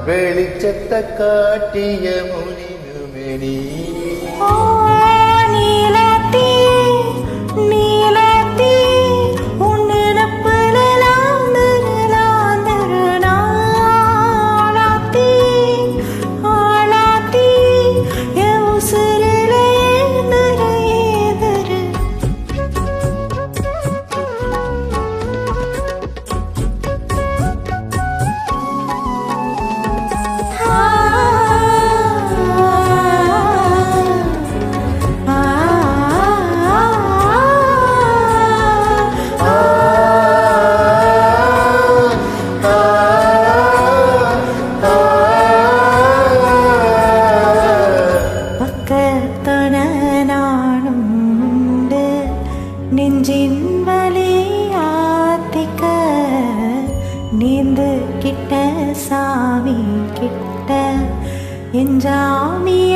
வெளிச்சத்தை காட்டிய முனினுமெனி நெஞ்சின் வலியாத்திக்க நீந்து கிட்ட சாமி கிட்ட என் ஜாமிய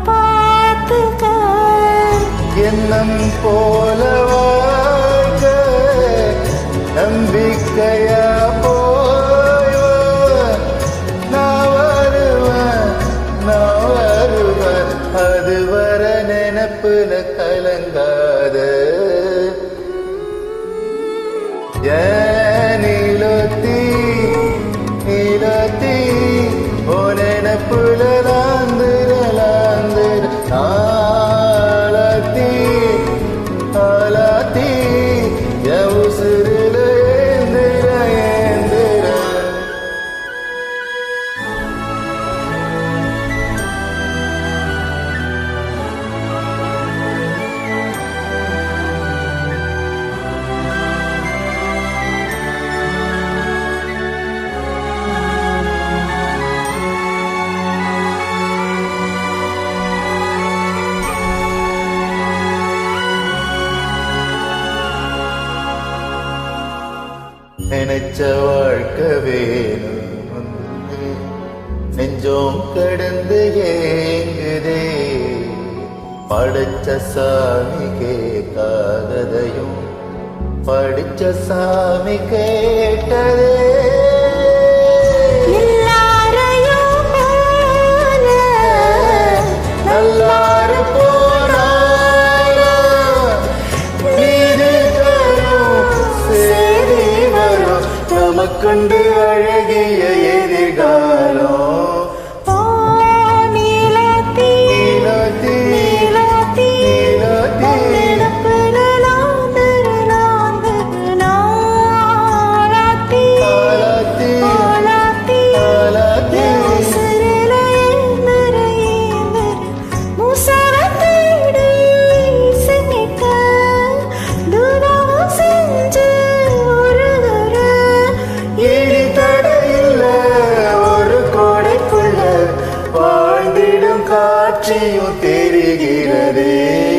பார்த்துக்க எண்ணம் போல வாழ்க நம்பிக்கையா போய் நான் வருவேன் அதுவர நினப்புல கலங்காத நீலோத்தி நீலோத்தி ஓ நினப்புல லாந்துர ஆலாத்தி ஆலாத்தி உசுருல ஏந்திர நினைச்ச வாழ்க்கை வேணும் நெஞ்சோம் கடந்து ஏங்குதே படைச்ச சாமி கேட்காததையும் படிச்ச சாமி கேட்டதே கண்டு அழகிய எதிர்காலம் காட்சியும் தெரிகிறதே